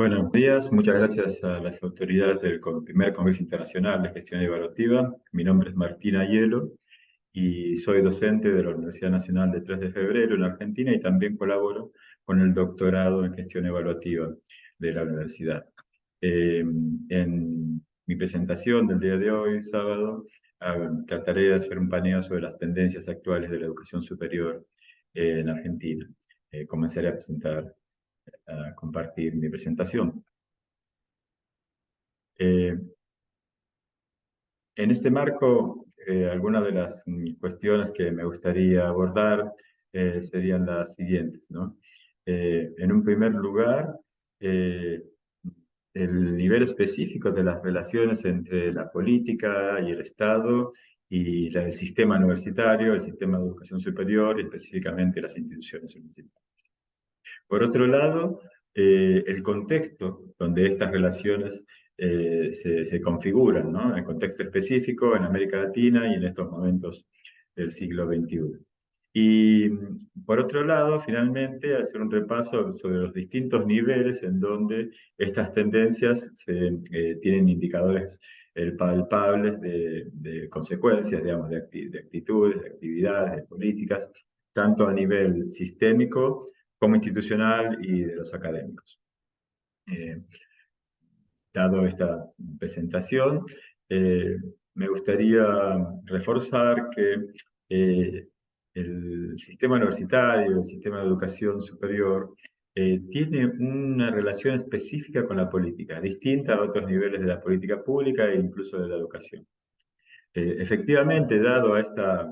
Buenos días, muchas gracias a las autoridades del primer Congreso Internacional de Gestión Evaluativa. Mi nombre es Martín Aiello y soy docente de la Universidad Nacional de 3 de Febrero en Argentina y también colaboro con el doctorado en Gestión Evaluativa de la universidad. En mi presentación del día de hoy, sábado, trataré de hacer un paneo sobre las tendencias actuales de la educación superior en Argentina. Comenzaré a compartir mi presentación. Eh, en este marco, algunas de las cuestiones que me gustaría abordar serían las siguientes, ¿no? En un primer lugar, eh, el nivel específico de las relaciones entre la política y el Estado y el sistema universitario, el sistema de educación superior y específicamente las instituciones universitarias. Por otro lado, el contexto donde estas relaciones se configuran, ¿no? El contexto específico en América Latina y en estos momentos del siglo XXI. Y por otro lado, finalmente, hacer un repaso sobre los distintos niveles en donde estas tendencias tienen indicadores palpables de consecuencias, digamos, de actitudes, de actividades, de políticas, tanto a nivel sistémico como institucional y de los académicos. Dado esta presentación, me gustaría reforzar que el sistema universitario, el sistema de educación superior, tiene una relación específica con la política, distinta a otros niveles de la política pública e incluso de la educación. Efectivamente, dado a esta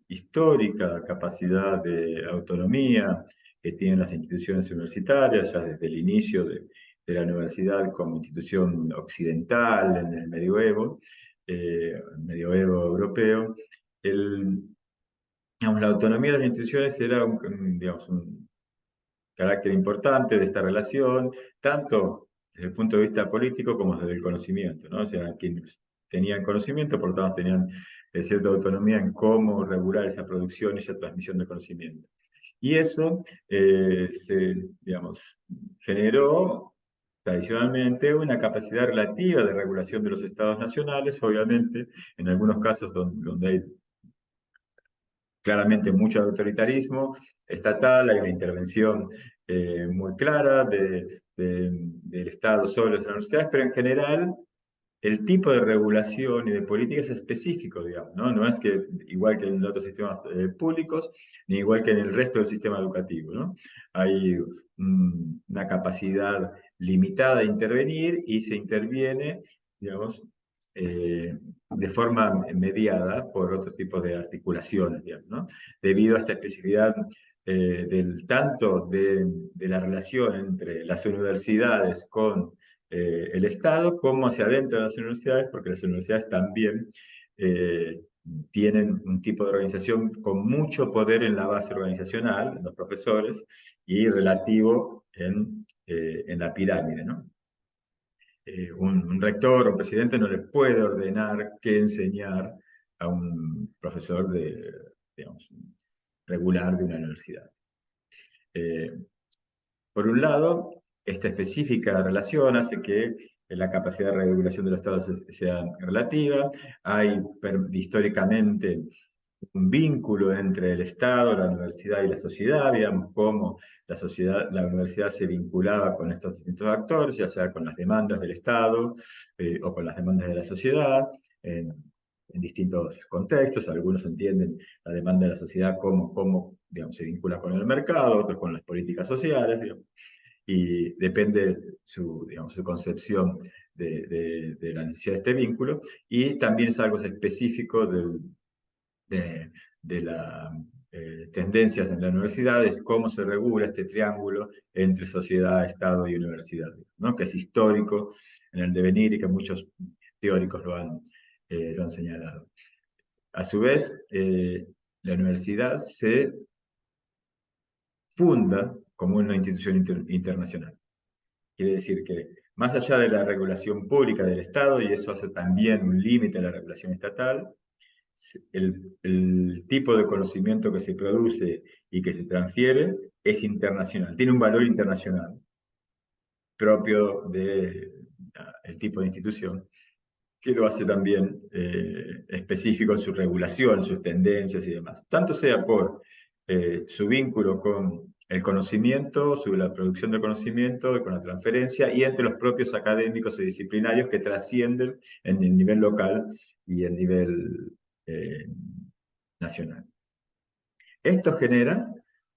histórica capacidad de autonomía que tienen las instituciones universitarias, ya desde el inicio de la universidad como institución occidental en el medioevo europeo, digamos, la autonomía de las instituciones era digamos, un carácter importante de esta relación, tanto desde el punto de vista político como desde el conocimiento, ¿no? O sea, quienes tenían conocimiento, por lo tanto tenían cierta autonomía en cómo regular esa producción y esa transmisión de conocimiento. Y eso digamos, generó tradicionalmente una capacidad relativa de regulación de los estados nacionales, obviamente, en algunos casos donde hay claramente mucho autoritarismo estatal, hay una intervención muy clara del Estado sobre las universidades, pero en general el tipo de regulación y de política es específico, digamos, ¿no? No es que igual que en otros sistemas públicos, ni igual que en el resto del sistema educativo, ¿no? Hay una capacidad limitada de intervenir y se interviene, digamos, de forma mediada por otros tipos de articulaciones, digamos, ¿no? Debido a esta especificidad tanto de la relación entre las universidades con el Estado como hacia adentro de las universidades, porque las universidades también eh, tienen un tipo de organización con mucho poder en la base organizacional, en los profesores, y relativo en la pirámide, ¿no? Un rector o presidente no le puede ordenar qué enseñar a un profesor digamos, regular de una universidad. Eh, por un lado, esta específica relación hace que la capacidad de regulación de los estados sea relativa. Hay históricamente un vínculo entre el Estado, la universidad y la sociedad, digamos, cómo la universidad se vinculaba con estos distintos actores, ya sea con las demandas del Estado o con las demandas de la sociedad, en distintos contextos. Algunos entienden la demanda de la sociedad como digamos, se vincula con el mercado, otros con las políticas sociales, digamos, y depende digamos, su concepción de la necesidad de este vínculo, y también es algo específico de las tendencias en la universidad, es cómo se regula este triángulo entre sociedad, Estado y universidad, ¿no? Que es histórico en el devenir y que muchos teóricos lo han señalado. A su vez, la universidad se funda como una institución internacional. Quiere decir que más allá de la regulación pública del Estado, y eso hace también un límite a la regulación estatal, el tipo de conocimiento que se produce y que se transfiere es internacional, tiene un valor internacional. propio del tipo de institución, que lo hace también específico en su regulación, sus tendencias y demás. Tanto sea por su vínculo con el conocimiento, la producción de conocimiento, con la transferencia, y entre los propios académicos y disciplinarios que trascienden en el nivel local y el nivel nacional. Esto genera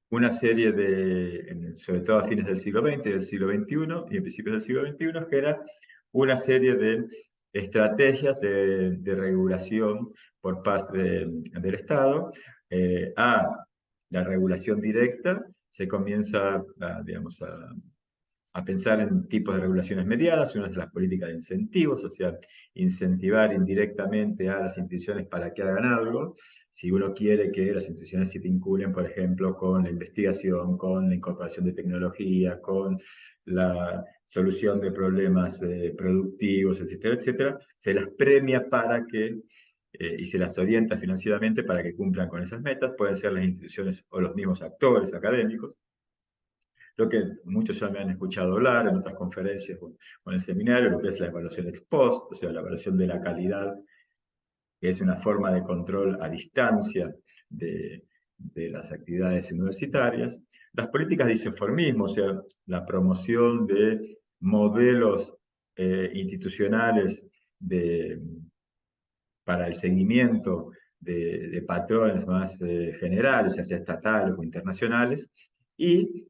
una serie de, sobre todo a fines del siglo XX, del siglo XXI y en principios del siglo XXI, genera una serie de estrategias de regulación por parte del Estado. A la regulación directa se comienza digamos, a pensar en tipos de regulaciones mediadas. Una de las políticas de incentivos, o sea, incentivar indirectamente a las instituciones para que hagan algo. Si uno quiere que las instituciones se vinculen, por ejemplo, con la investigación, con la incorporación de tecnología, con la solución de problemas productivos, etcétera, etcétera, se las premia para que y se las orienta financieramente para que cumplan con esas metas. Pueden ser las instituciones o los mismos actores académicos. Lo que muchos ya me han escuchado hablar en otras conferencias o en el seminario, lo que es la evaluación ex post, o sea, la evaluación de la calidad, que es una forma de control a distancia de las actividades universitarias. Las políticas de informismo, o sea, la promoción de modelos institucionales para el seguimiento de patrones más generales, ya sea estatales o internacionales, y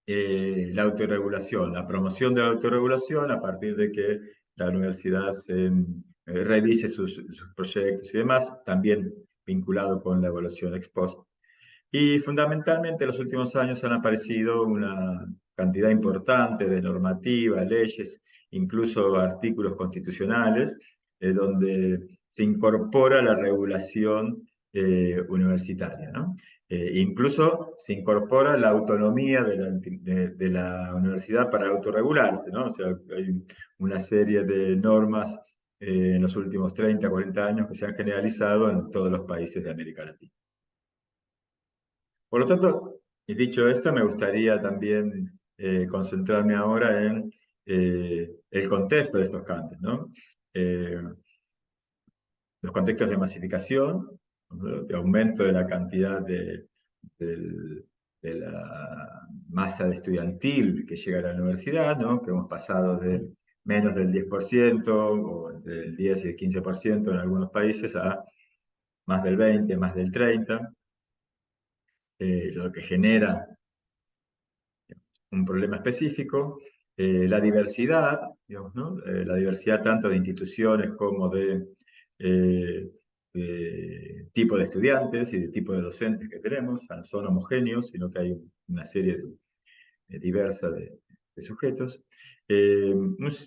la autorregulación, la promoción de la autorregulación a partir de que la universidad revise sus proyectos y demás, también vinculado con la evaluación ex post. Y fundamentalmente en los últimos años han aparecido una cantidad importante de normativas, leyes, incluso artículos constitucionales, donde se incorpora la regulación universitaria, ¿no? Incluso se incorpora la autonomía de la universidad para autorregularse, ¿no? O sea, hay una serie de normas en los últimos 30, 40 años que se han generalizado en todos los países de América Latina. Por lo tanto, y dicho esto, me gustaría también concentrarme ahora en el contexto de estos cambios, ¿no? Eh, los contextos de masificación, ¿no? De aumento de la cantidad del- de la masa de estudiantil que llega a la universidad, ¿no? Que hemos pasado de menos del 10% o entre el 10 y el 15% en algunos países a más del 20, más del 30%, lo que genera un problema específico, la diversidad, digamos, ¿no? La diversidad tanto de instituciones como de tipo de estudiantes y de tipo de docentes que tenemos, no son homogéneos, sino que hay una serie diversa de sujetos.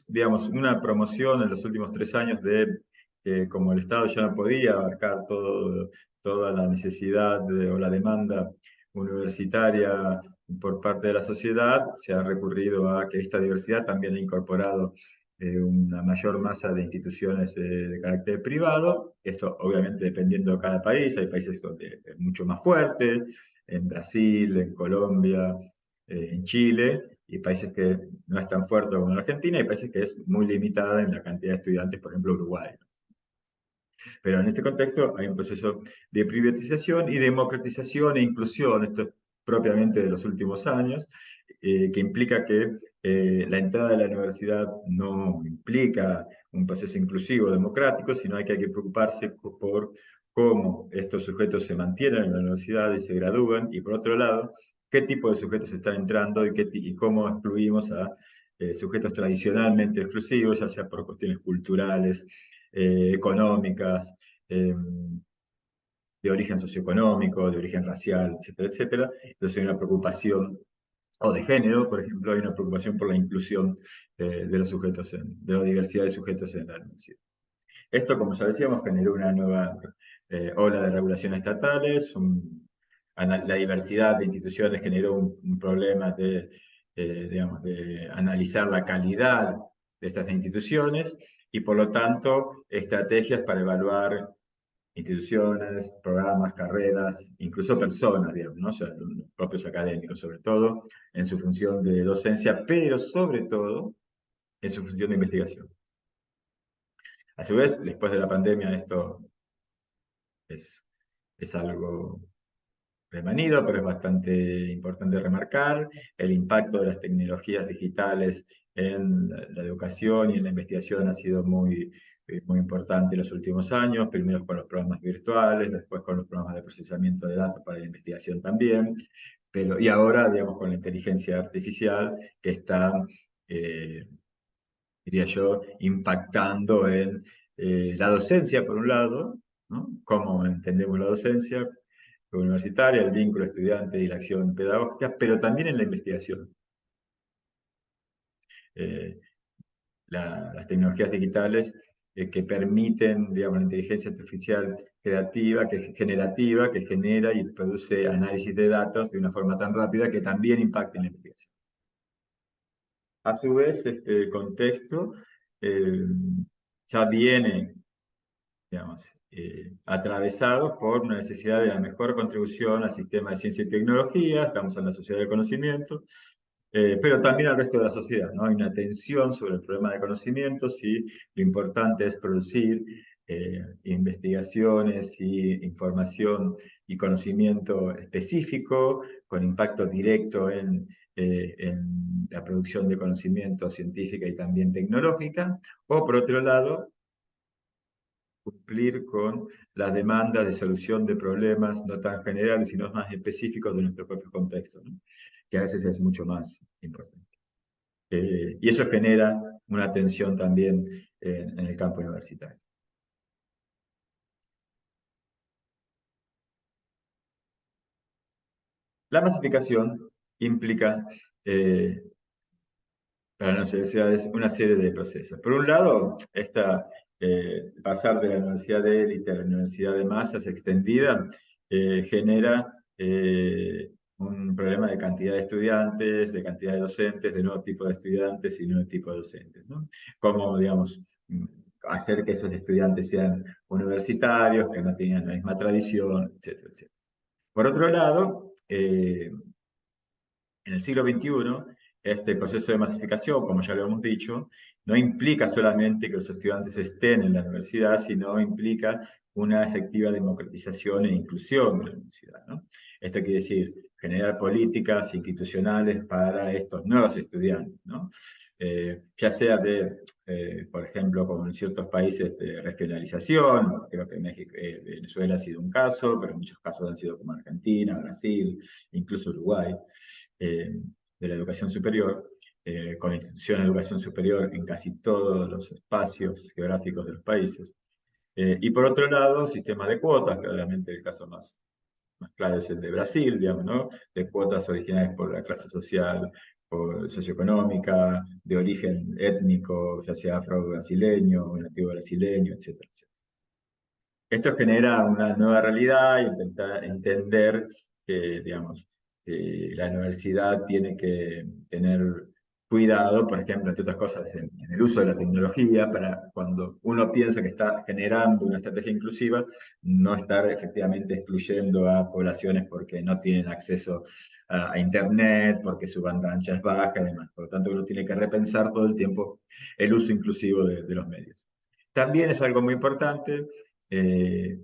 Digamos, una promoción en los últimos 3 años de que como el Estado ya no podía abarcar toda la necesidad o la demanda universitaria por parte de la sociedad, se ha recurrido a que esta diversidad también ha incorporado una mayor masa de instituciones de carácter privado. Esto obviamente dependiendo de cada país, hay países donde es mucho más fuerte, en Brasil, en Colombia, en Chile, y países que no es tan fuerte como en Argentina, y países que es muy limitada en la cantidad de estudiantes, por ejemplo Uruguay. Pero en este contexto hay un proceso de privatización y democratización e inclusión, esto es propiamente de los últimos años, que implica que la entrada de la universidad no implica un proceso inclusivo democrático, sino que hay que preocuparse por cómo estos sujetos se mantienen en la universidad y se gradúan, y por otro lado, qué tipo de sujetos están entrando y cómo excluimos a sujetos tradicionalmente exclusivos, ya sea por cuestiones culturales, económicas, de origen socioeconómico, de origen racial, etcétera, etcétera. Entonces hay una preocupación, o de género, por ejemplo, hay una preocupación por la inclusión de los sujetos, de la diversidad de sujetos en la universidad. Esto, como ya decíamos, generó una nueva ola de regulaciones estatales, la diversidad de instituciones generó un problema digamos, de analizar la calidad de estas instituciones y, por lo tanto, estrategias para evaluar instituciones, programas, carreras, incluso personas, digamos, ¿no? O sea, los propios académicos, sobre todo, en su función de docencia, pero sobre todo en su función de investigación. A su vez, después de la pandemia, esto es, es algo remanido, pero es bastante importante remarcar el impacto de las tecnologías digitales en la educación y en la investigación ha sido muy importante en los últimos años, primero con los programas virtuales, después con los programas de procesamiento de datos para la investigación también, y ahora, digamos, con la inteligencia artificial que está, eh, diría yo, impactando en la docencia, por un lado, ¿no? Cómo entendemos la docencia universitaria, el vínculo estudiante y la acción pedagógica, pero también en la investigación. Eh, las tecnologías digitales que permiten, digamos, la inteligencia artificial creativa, generativa, que genera y produce análisis de datos de una forma tan rápida que también impacta en la investigación. A su vez, este contexto eh, ya viene, digamos, atravesado por una necesidad de la mejor contribución al sistema de ciencia y tecnología, estamos en la sociedad del conocimiento, pero también al resto de la sociedad, ¿no? Hay una tensión sobre el problema de conocimientos y lo importante es producir investigaciones y información y conocimiento específico con impacto directo en la producción de conocimiento científica y también tecnológica, o por otro lado, cumplir con las demandas de solución de problemas no tan generales, sino más específicos de nuestro propio contexto, ¿no? Que a veces es mucho más importante. Y eso genera una tensión también en el campo universitario. La masificación implica eh, para las universidades una serie de procesos. Por un lado, pasar de la universidad de élite a la universidad de masas extendida genera un problema de cantidad de estudiantes, de cantidad de docentes, de nuevo tipo de estudiantes y nuevo tipo de docentes, ¿no? Como, digamos, hacer que esos estudiantes sean universitarios, que no tengan la misma tradición, etcétera, etcétera. Por otro lado, en el siglo XXI, este proceso de masificación, como ya lo hemos dicho, no implica solamente que los estudiantes estén en la universidad, sino implica una efectiva democratización e inclusión de la universidad, ¿no? Esto quiere decir generar políticas institucionales para estos nuevos estudiantes, ¿no? Ya sea por ejemplo, como en ciertos países de regionalización, creo que México, Venezuela ha sido un caso, pero en muchos casos han sido como Argentina, Brasil, incluso Uruguay, de la educación superior, con instituciones de educación superior en casi todos los espacios geográficos de los países. Y por otro lado, sistemas de cuotas, claramente el caso más claro es el de Brasil, digamos, ¿no? De cuotas originales por la clase social, por socioeconómica, de origen étnico, ya sea afro-brasileño, nativo brasileño, etcétera, etcétera. Esto genera una nueva realidad y intentar entender que, digamos, que la universidad tiene que tener cuidado, por ejemplo, entre otras cosas, en el uso de la tecnología, para cuando uno piensa que está generando una estrategia inclusiva, no estar efectivamente excluyendo a poblaciones porque no tienen acceso a Internet, porque su banda ancha es baja y demás. Por lo tanto, uno tiene que repensar todo el tiempo el uso inclusivo de los medios. También es algo muy importante eh,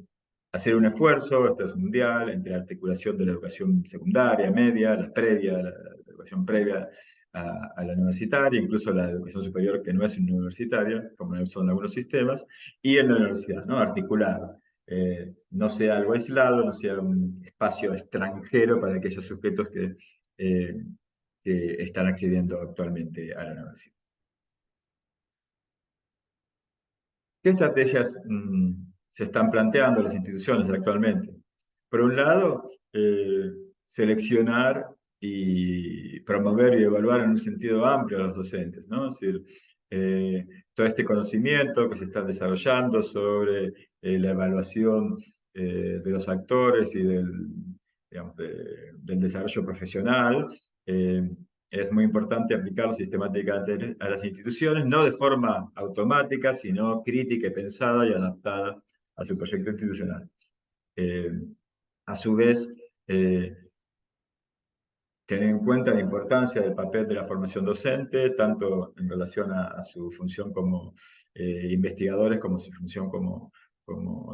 hacer un esfuerzo, esto es mundial, entre la articulación de la educación secundaria, media, la educación previa a la universitaria, incluso la educación superior que no es universitaria, como son algunos sistemas, y en la universidad, ¿no? Articular. No sea algo aislado, no sea un espacio extranjero para aquellos sujetos eh, que están accediendo actualmente a la universidad. ¿Qué estrategias se están planteando las instituciones actualmente? Por un lado, seleccionar y promover y evaluar en un sentido amplio a los docentes, ¿no? Es decir, eh, todo este conocimiento que se está desarrollando sobre la evaluación de los actores y digamos, del desarrollo profesional, es muy importante aplicarlo sistemáticamente a las instituciones, no de forma automática, sino crítica y pensada y adaptada a su proyecto institucional. Eh, a su vez, tener en cuenta la importancia del papel de la formación docente, tanto en relación a su función como investigadores, como su función como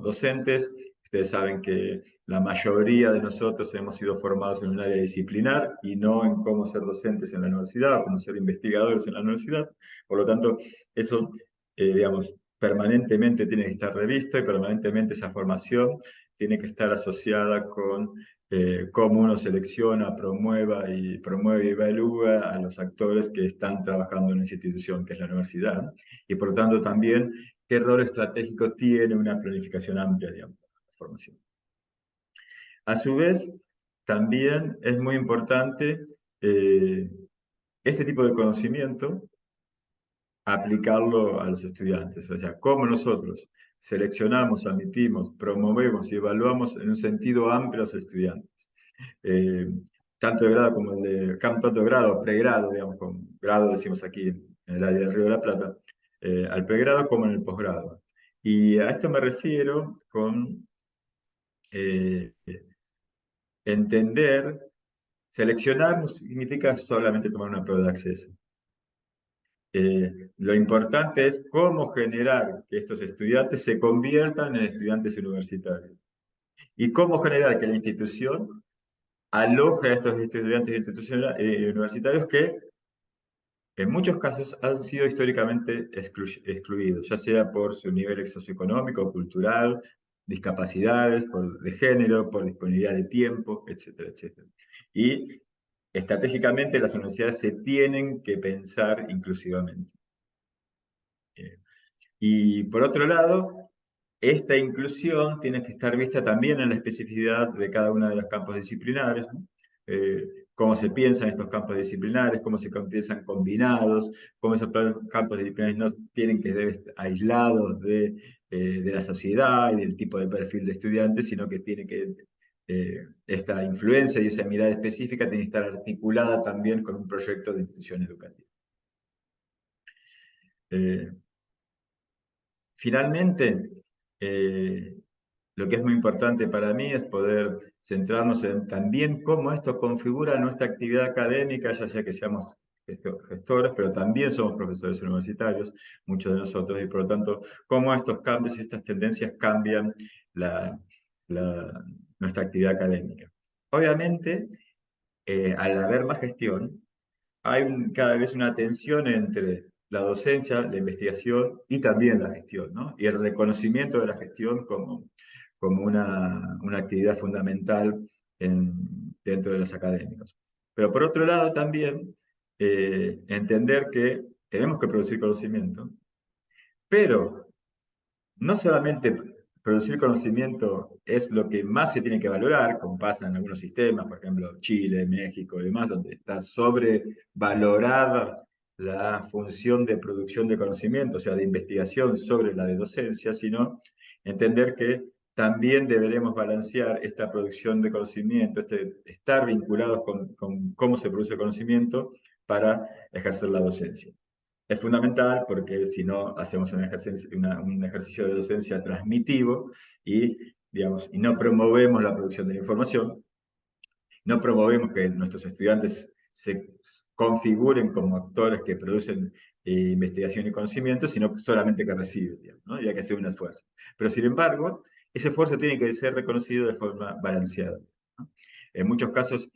docentes. Ustedes saben que la mayoría de nosotros hemos sido formados en un área disciplinar y no en cómo ser docentes en la universidad o cómo ser investigadores en la universidad. Por lo tanto, eso, digamos, permanentemente tiene que estar revisto y permanentemente esa formación tiene que estar asociada con cómo uno selecciona, promueve y evalúa a los actores que están trabajando en esa institución, que es la universidad, y por lo tanto también qué rol estratégico tiene una planificación amplia, digamos, de la formación. A su vez, también es muy importante eh, este tipo de conocimiento aplicarlo a los estudiantes, o sea, cómo nosotros seleccionamos, admitimos, promovemos y evaluamos en un sentido amplio a los estudiantes. Eh, tanto de grado como el de tanto de grado, pregrado, digamos, con grado decimos aquí en el área del Río de la Plata, al pregrado como en el posgrado. Y a esto me refiero con eh, entender, seleccionar no significa solamente tomar una prueba de acceso. Lo importante es cómo generar que estos estudiantes se conviertan en estudiantes universitarios y cómo generar que la institución aloje a estos estudiantes universitarios que en muchos casos han sido históricamente excluidos, ya sea por su nivel socioeconómico, cultural, discapacidades, de género, por disponibilidad de tiempo, etcétera, etcétera. Y estratégicamente las universidades se tienen que pensar inclusivamente. Y por otro lado, esta inclusión tiene que estar vista también en la especificidad de cada uno de los campos disciplinares, ¿no? Cómo se piensan estos campos disciplinares, cómo se piensan combinados, cómo esos campos disciplinares no tienen que ser aislados de la sociedad y del tipo de perfil de estudiantes, sino que tiene que, esta influencia y esa mirada específica tiene que estar articulada también con un proyecto de institución educativa. Eh, Finalmente, eh, lo que es muy importante para mí es poder centrarnos en también cómo esto configura nuestra actividad académica, ya sea que seamos gestores, pero también somos profesores universitarios, muchos de nosotros, y por lo tanto, cómo estos cambios y estas tendencias cambian la, nuestra actividad académica. Obviamente, al haber más gestión, hay cada vez una tensión entre la docencia, la investigación y también la gestión, ¿no? Y el reconocimiento de la gestión como una actividad fundamental dentro de los académicos. Pero por otro lado también entender que tenemos que producir conocimiento, pero no solamente producir conocimiento es lo que más se tiene que valorar, como pasa en algunos sistemas, por ejemplo, Chile, México y demás, donde está sobrevalorada la función de producción de conocimiento, o sea, de investigación sobre la de docencia, sino entender que también deberemos balancear esta producción de conocimiento, estar vinculados con cómo se produce conocimiento para ejercer la docencia. Es fundamental porque si no hacemos un ejercicio de docencia transmitivo y, digamos, y no promovemos la producción de la información, no promovemos que nuestros estudiantes se configuren como actores que producen investigación y conocimiento, sino solamente que reciben, digamos, ¿no? Y hay que hacer un esfuerzo. Pero sin embargo, ese esfuerzo tiene que ser reconocido de forma balanceada, ¿no? En muchos casos,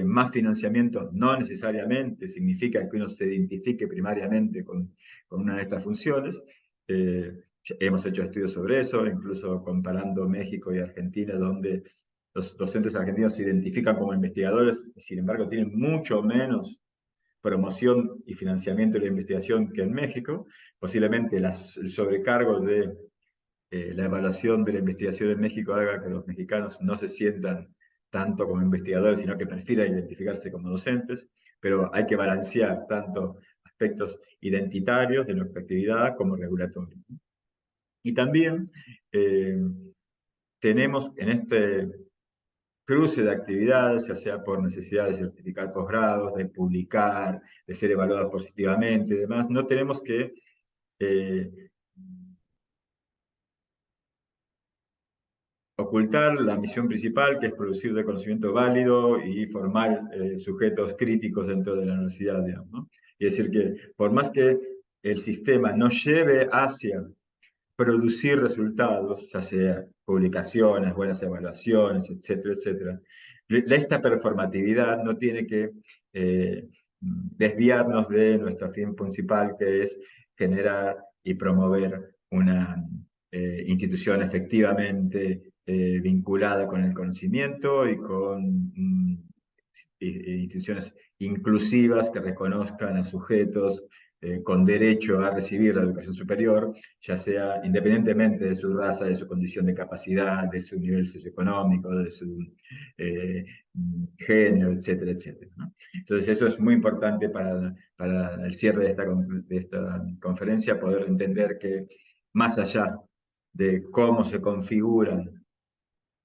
más financiamiento no necesariamente significa que uno se identifique primariamente con una de estas funciones. Eh, Hemos hecho estudios sobre eso, incluso comparando México y Argentina, donde los docentes argentinos se identifican como investigadores, sin embargo tienen mucho menos promoción y financiamiento de la investigación que en México. Posiblemente el sobrecargo de la evaluación de la investigación en México haga que los mexicanos no se sientan tanto como investigadores, sino que prefieran identificarse como docentes, pero hay que balancear tanto aspectos identitarios de nuestra actividad como regulatorios. Y también eh, tenemos en este cruce de actividades, ya sea por necesidad de certificar posgrados, de publicar, de ser evaluados positivamente y demás, no tenemos que eh, ocultar la misión principal, que es producir de conocimiento válido y formar sujetos críticos dentro de la universidad, digamos, ¿no? Y decir que por más que el sistema nos lleve hacia producir resultados, ya sea publicaciones, buenas evaluaciones, etcétera, etcétera, esta performatividad no tiene que desviarnos de nuestro fin principal, que es generar y promover una institución efectivamente vinculada con el conocimiento y con instituciones inclusivas que reconozcan a sujetos con derecho a recibir la educación superior, ya sea independientemente de su raza, de su condición de capacidad, de su nivel socioeconómico, de su eh, género, etcétera, etcétera, ¿no? Entonces eso es muy importante para el cierre de esta conferencia, poder entender que más allá de cómo se configuran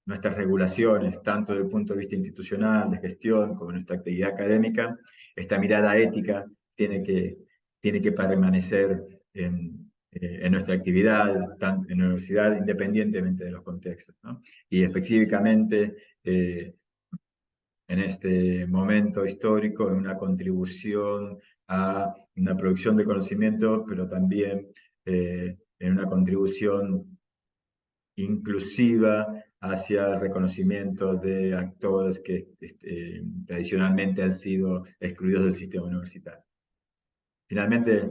nuestras regulaciones, tanto desde el punto de vista institucional, de gestión, como nuestra actividad académica, esta mirada ética tiene que permanecer en nuestra actividad, tanto en la universidad, independientemente de los contextos, ¿no? Y específicamente en este momento histórico, en una contribución a una producción de conocimiento, pero también en una contribución inclusiva hacia el reconocimiento de actores que tradicionalmente han sido excluidos del sistema universitario. Finalmente,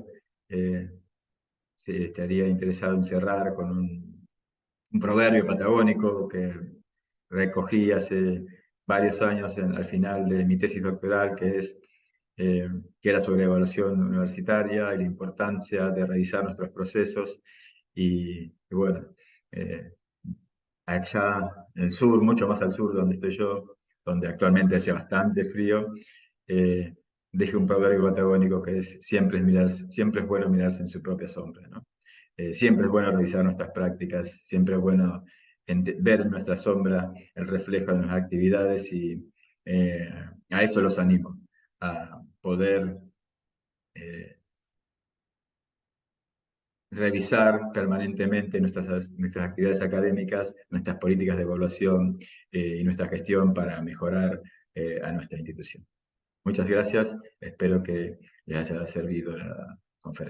eh, estaría interesado en cerrar con un proverbio patagónico que recogí hace varios años al final de mi tesis doctoral, eh, que era sobre evaluación universitaria y la importancia de revisar nuestros procesos. Y bueno, eh, allá en el sur, mucho más al sur donde estoy yo, donde actualmente hace bastante frío, eh, dije un proverbio patagónico que es siempre es bueno mirarse en su propia sombra, ¿no? Siempre es bueno revisar nuestras prácticas, siempre es bueno ver en nuestra sombra el reflejo de nuestras actividades y a eso los animo, a poder eh, revisar permanentemente nuestras actividades académicas, nuestras políticas de evaluación y nuestra gestión para mejorar a nuestra institución. Muchas gracias, espero que les haya servido la conferencia.